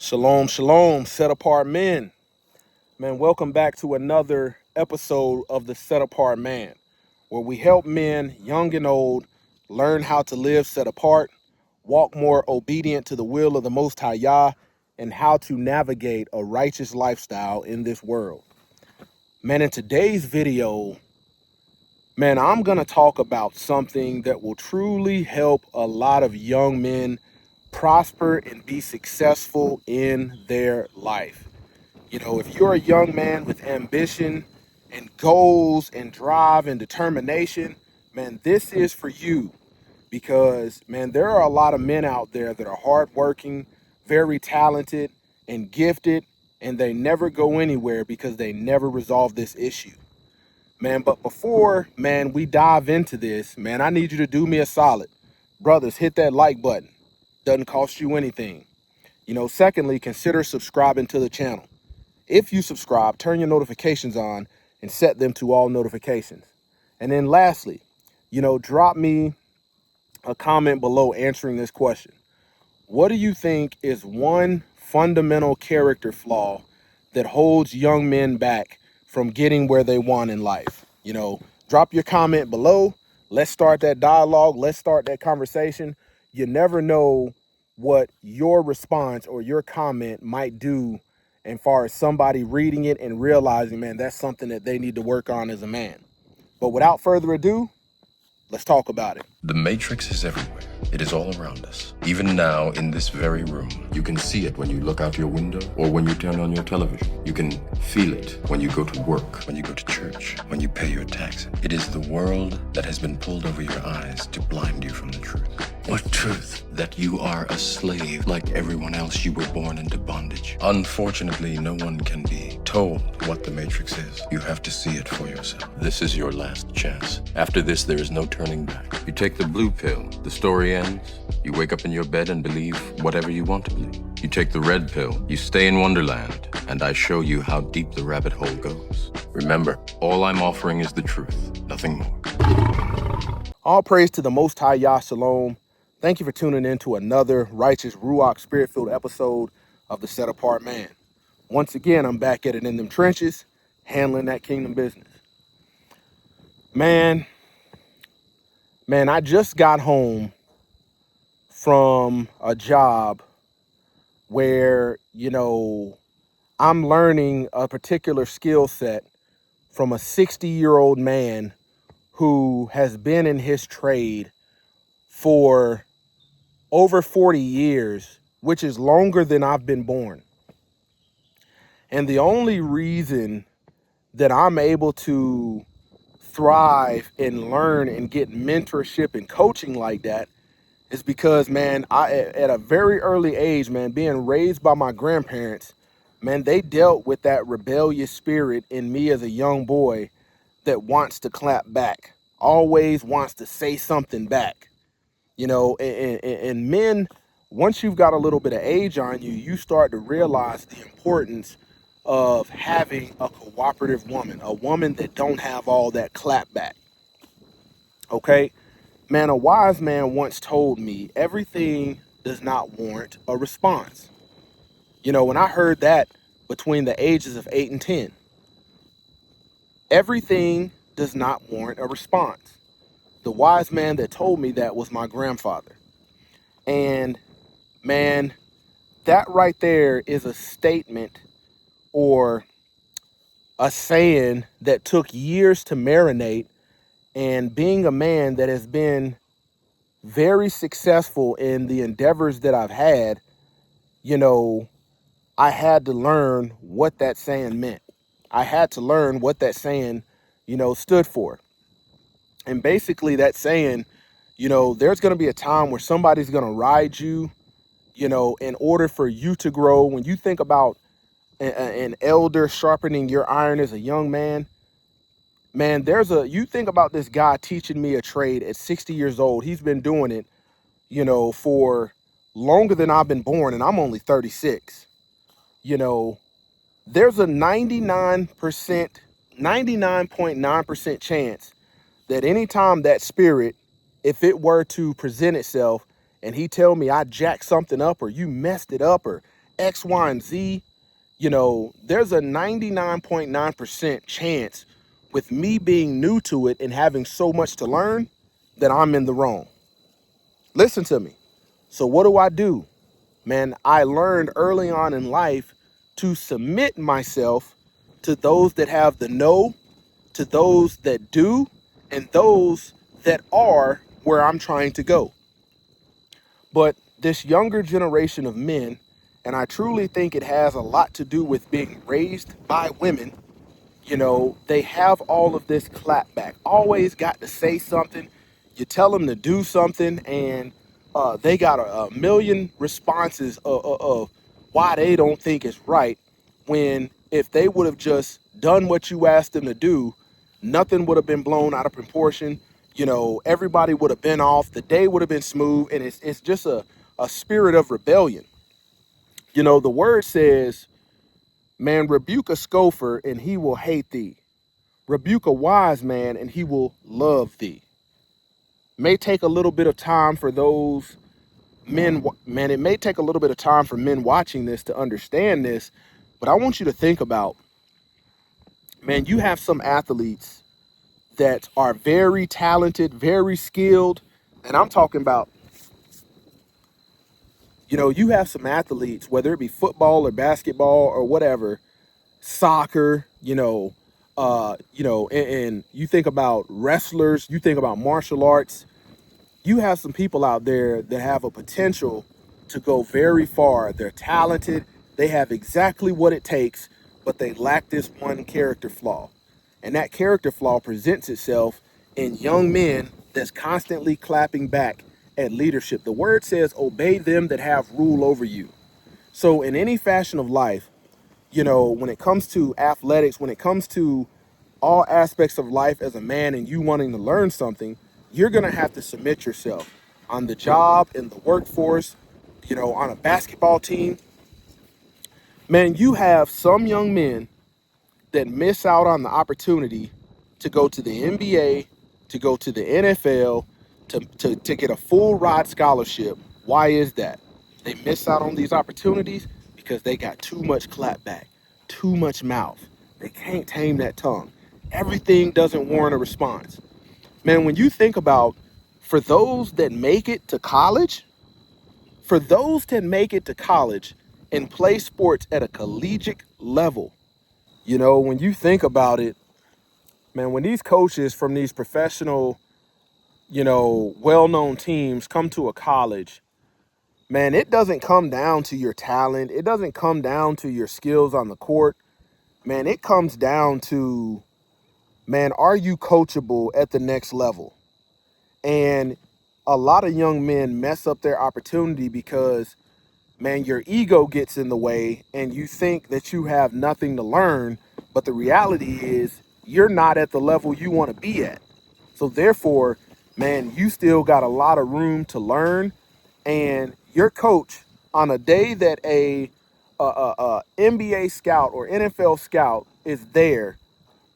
Shalom, shalom, set apart men. Man, welcome back to another episode of the Set Apart Man, where we help men, young and old, learn how to live set apart, walk more obedient to the will of the Most High Yah, and how to navigate a righteous lifestyle in this world. Man, in today's video, man, I'm going to talk about something that will truly help a lot of young men prosper and be successful in their life. You know, if you're a young man with ambition and goals and drive and determination, man, this is for you. Because, man, there are a lot of men out there that are hardworking, very talented and gifted, and they never go anywhere because they never resolve this issue. Man, but before, man, we dive into this, man, I need you to do me a solid. Brothers, hit that like button. Doesn't cost you anything. You know, secondly, consider subscribing to the channel. If you subscribe, turn your notifications on and set them to all notifications. And then lastly, you know, drop me a comment below answering this question. What do you think is one fundamental character flaw that holds young men back from getting where they want in life? You know, drop your comment below. Let's start that dialogue. Let's start that conversation. You never know what your response or your comment might do as far as somebody reading it and realizing, man, that's something that they need to work on as a man. But without further ado, let's talk about it. The Matrix is everywhere. It is all around us. Even now, in this very room. You can see it when you look out your window or when you turn on your television. You can feel it when you go to work, When you go to church, when you pay your taxes. It is the world that has been pulled over your eyes to blind you from the truth. What truth? That you are a slave. Like everyone else, you were born into bondage. Unfortunately, no one can be told what the Matrix is. You have to see it for yourself. This is your last chance. After this, there is no turning back. You take the blue pill, the story ends. You wake up in your bed and believe whatever you want to believe. You take the red pill, you stay in Wonderland, and I show you how deep the rabbit hole goes. Remember, all I'm offering is the truth, nothing more. All praise to the Most High Yah Shalom. Thank you for tuning in to another righteous Ruach Spirit-filled episode of the Set Apart Man. Once again, I'm back at it in them trenches, handling that kingdom business. Man, I just got home from a job where, you know, I'm learning a particular skill set from a 60-year-old man who has been in his trade for over 40 years, which is longer than I've been born. And the only reason that I'm able to thrive and learn and get mentorship and coaching like that is because, man, at a very early age, man, being raised by my grandparents, man, they dealt with that rebellious spirit in me as a young boy that wants to clap back, always wants to say something back. You know, and men, once you've got a little bit of age on you, you start to realize the importance of having a cooperative woman, a woman that don't have all that clap back. Okay? Man, a wise man once told me, everything does not warrant a response. You know, when I heard that between the ages of 8 and 10, everything does not warrant a response. The wise man that told me that was my grandfather. And man, that right there is a statement or a saying that took years to marinate. And being a man that has been very successful in the endeavors that I've had, you know, I had to learn what that saying meant. I had to learn what that saying, you know, stood for. And basically that saying, you know, there's going to be a time where somebody's going to ride you, you know, in order for you to grow. When you think about an elder sharpening your iron as a young man, man, you think about this guy teaching me a trade at 60 years old. He's been doing it, you know, for longer than I've been born, and I'm only 36. You know, there's a 99.9% chance that anytime that spirit, if it were to present itself and he tell me I jacked something up or you messed it up or X, Y, and Z, you know, there's a 99.9% chance with me being new to it and having so much to learn that I'm in the wrong. Listen to me. So what do? Man, I learned early on in life to submit myself to those that have the know, to those that do, and those that are where I'm trying to go. But this younger generation of men, and I truly think it has a lot to do with being raised by women, you know, they have all of this clapback, always got to say something. You tell them to do something, and they got a million responses of why they don't think it's right, when if they would have just done what you asked them to do, nothing would have been blown out of proportion. You know, everybody would have been off. The day would have been smooth, and it's just a spirit of rebellion. You know, the word says, man, rebuke a scoffer and he will hate thee. Rebuke a wise man and he will love thee. May take a little bit of time for those men, man, it may take a little bit of time for men watching this to understand this, but I want you to think about, man, you have some athletes that are very talented, very skilled, and I'm talking about, you know, you have some athletes, whether it be football or basketball or whatever, soccer, and you think about wrestlers, you think about martial arts, you have some people out there that have a potential to go very far. They're talented, they have exactly what it takes, but they lack this one character flaw. And that character flaw presents itself in young men that's constantly clapping back at leadership. The word says, obey them that have rule over you. So in any fashion of life, you know, when it comes to athletics, when it comes to all aspects of life as a man and you wanting to learn something, you're going to have to submit yourself on the job, in the workforce, you know, on a basketball team. Man, you have some young men that miss out on the opportunity to go to the NBA, to go to the NFL, to get a full ride scholarship. Why is that? They miss out on these opportunities because they got too much clapback, too much mouth. They can't tame that tongue. Everything doesn't warrant a response. Man, when you think about, for those that make it to college, and play sports at a collegiate level, you know, when you think about it, man, when these coaches from these professional, you know, well-known teams come to a college, man, it doesn't come down to your talent. It doesn't come down to your skills on the court. Man, it comes down to, man, are you coachable at the next level? And a lot of young men mess up their opportunity because, man, your ego gets in the way and you think that you have nothing to learn. But the reality is you're not at the level you want to be at. So therefore, man, you still got a lot of room to learn. And your coach, on a day that a NBA scout or NFL scout is there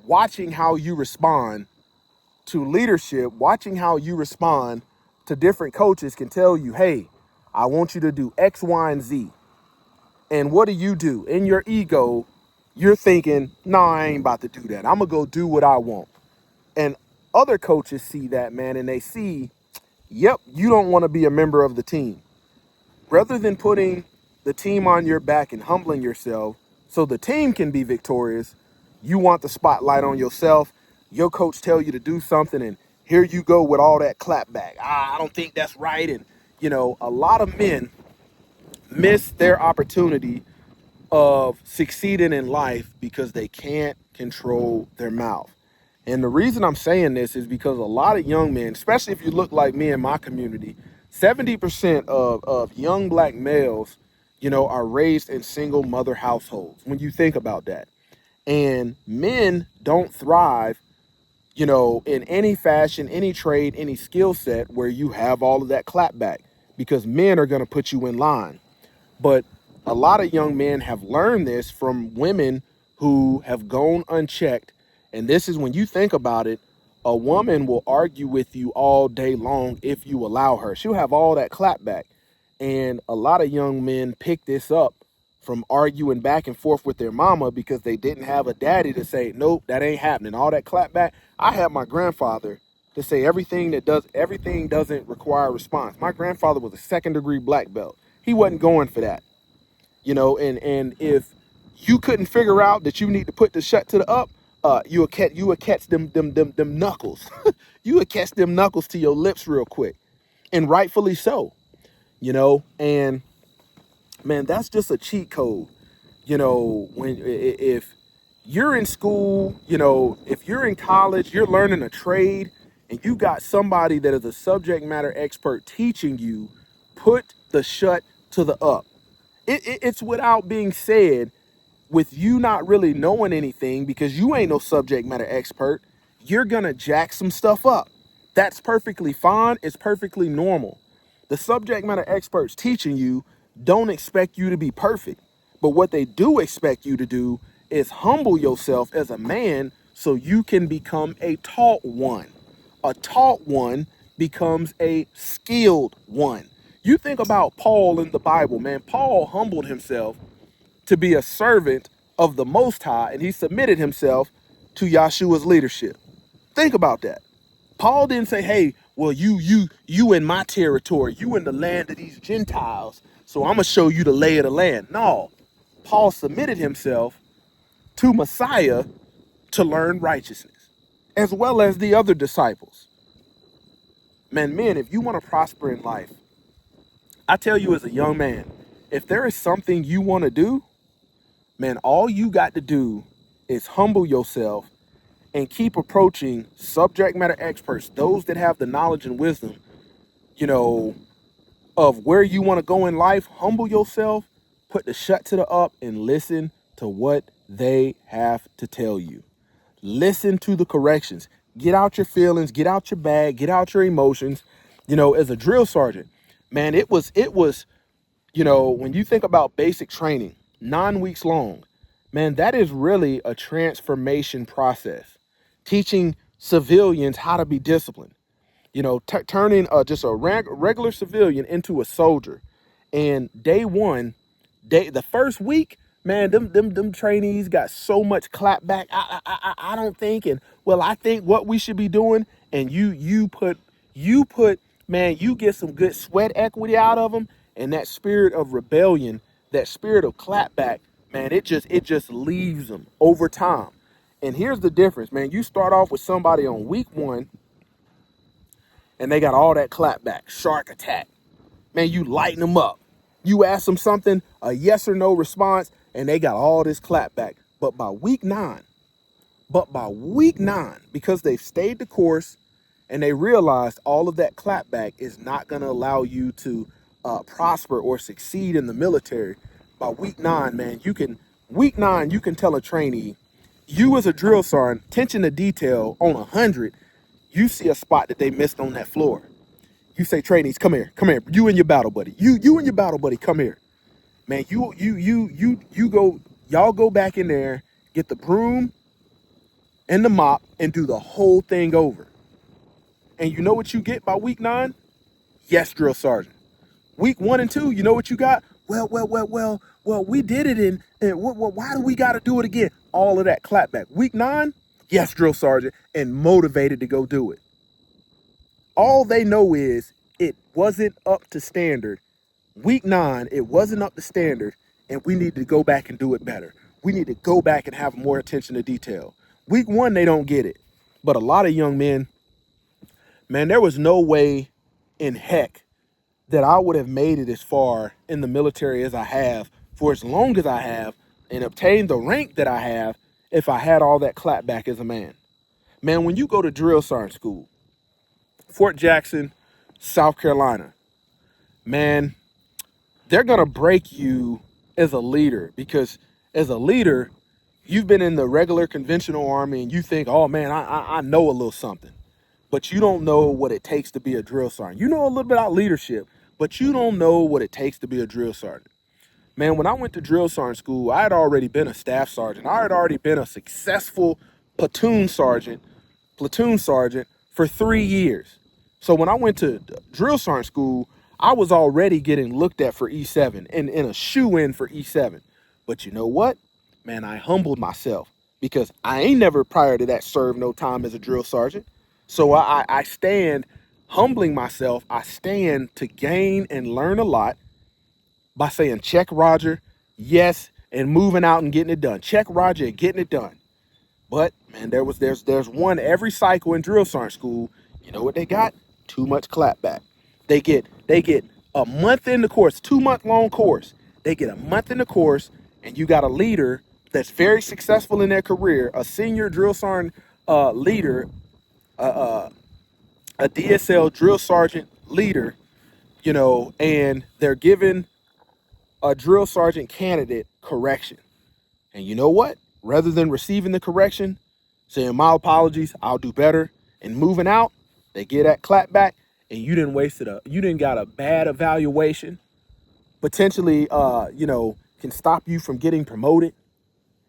watching how you respond to leadership, watching how you respond to different coaches, can tell you, hey, I want you to do X, Y, and Z. And what do? In your ego, you're thinking, no, I ain't about to do that. I'm going to go do what I want. And other coaches see that, man, and they see, yep, you don't want to be a member of the team. Rather than putting the team on your back and humbling yourself so the team can be victorious, you want the spotlight on yourself. Your coach tell you to do something, and here you go with all that clapback. I don't think that's right. And, you know, a lot of men miss their opportunity of succeeding in life because they can't control their mouth. And the reason I'm saying this is because a lot of young men, especially if you look like me in my community, 70% of young black males, you know, are raised in single mother households. When you think about that, and men don't thrive, you know, in any fashion, any trade, any skill set where you have all of that clapback, because men are going to put you in line. But a lot of young men have learned this from women who have gone unchecked. And this is, when you think about it, a woman will argue with you all day long if you allow her. She'll have all that clapback. And a lot of young men pick this up from arguing back and forth with their mama because they didn't have a daddy to say, nope, that ain't happening. All that clap back. I had my grandfather to say everything doesn't require a response. My grandfather was a 2nd-degree black belt. He wasn't going for that. And if you couldn't figure out that you need to put the shut to the up, you would catch them knuckles. You would catch them knuckles to your lips real quick. And rightfully so, and man, that's just a cheat code. If you're in school, if you're in college, you're learning a trade, and you got somebody that is a subject matter expert teaching you, put the shut to the up. It's without being said, with you not really knowing anything because you ain't no subject matter expert, you're gonna jack some stuff up. That's perfectly fine. It's perfectly normal. The subject matter experts teaching you don't expect you to be perfect. But what they do expect you to do is humble yourself as a man so you can become a taught one. A taught one becomes a skilled one. You think about Paul in the Bible, man. Paul humbled himself to be a servant of the Most High, and he submitted himself to Yahshua's leadership. Think about that. Paul didn't say, hey, well, you in my territory, you in the land of these Gentiles, so I'm gonna show you the lay of the land. No, Paul submitted himself to Messiah to learn righteousness, as well as the other disciples. Man, if you want to prosper in life, I tell you as a young man, if there is something you want to do, man, all you got to do is humble yourself and keep approaching subject matter experts, those that have the knowledge and wisdom, of where you want to go in life. Humble yourself, put the shut to the up, and listen to what they have to tell you. Listen to the corrections. Get out your feelings, get out your bag, get out your emotions. As a drill sergeant, man, it was, when you think about basic training, 9 weeks long, man, that is really a transformation process. Teaching civilians how to be disciplined, turning just a regular civilian into a soldier. And the first week, man, them trainees got so much clap back. I don't think, and well, I think what we should be doing. And you put, man, you get some good sweat equity out of them, and that spirit of rebellion, that spirit of clapback, man, it just leaves them over time. And here's the difference, man. You start off with somebody on week 1, and they got all that clapback, shark attack. Man, you lighten them up. You ask them something, a yes or no response, and they got all this clapback. But by week 9, because they've stayed the course and they realized all of that clapback is not going to allow you to prosper or succeed in the military. By week 9, man, you can tell a trainee, you as a drill sergeant, attention to detail on 100, you see a spot that they missed on that floor. You say, trainees, come here. You and your battle buddy. You and your battle buddy, come here. Man, y'all go back in there, get the broom and the mop, and do the whole thing over. And you know what you get by week 9? Yes, drill sergeant. Week 1 and 2, you know what you got? Well, we did it, and why do we got to do it again? All of that clapback. Week 9, yes, drill sergeant, and motivated to go do it. All they know is it wasn't up to standard. Week 9, it wasn't up to standard, and we need to go back and do it better. We need to go back and have more attention to detail. Week 1, they don't get it. But a lot of young men, man, there was no way in heck that I would have made it as far in the military as I have, for as long as I have, and obtained the rank that I have, if I had all that clapback as a man. Man, when you go to drill sergeant school, Fort Jackson, South Carolina, man, they're going to break you as a leader, because as a leader, you've been in the regular conventional army and you think, oh man, I know a little something, but you don't know what it takes to be a drill sergeant. You know a little bit about leadership, but you don't know what it takes to be a drill sergeant. Man, when I went to drill sergeant school, I had already been a staff sergeant. I had already been a successful platoon sergeant for 3 years. So when I went to drill sergeant school, I was already getting looked at for E7 and a shoe-in for E7. But you know what? Man, I humbled myself because I ain't never prior to that served no time as a drill sergeant. So I stand humbling myself. I stand to gain and learn a lot by saying check Roger, yes, and moving out and getting it done. Check Roger and getting it done. But man, there's one every cycle in drill sergeant school. You know what they got? Too much clapback. They get a month in the course, 2 month long course. They get a month in the course, and you got a leader that's very successful in their career, a senior drill sergeant leader, a DSL drill sergeant leader, you know, and they're giving a drill sergeant candidate correction. And you know what? Rather than receiving the correction, saying my apologies, I'll do better, and moving out, they get that clap back, and you didn't got a bad evaluation, potentially you know, can stop you from getting promoted,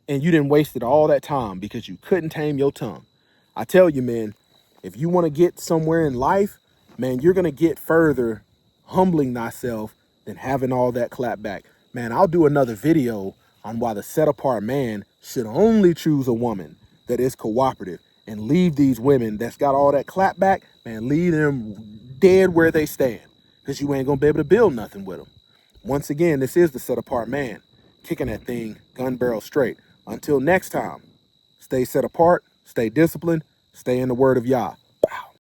and you didn't wasted all that time because you couldn't tame your tongue. I tell you, man, if you want to get somewhere in life, man, you're gonna get further humbling thyself than having all that clap back. Man, I'll do another video on why the set apart man should only choose a woman that is cooperative and leave these women that's got all that clap back, man, leave them dead where they stand, because you ain't gonna be able to build nothing with them. Once again, this is the set apart man, kicking that thing gun barrel straight. Until next time, stay set apart, stay disciplined, stay in the word of Yah.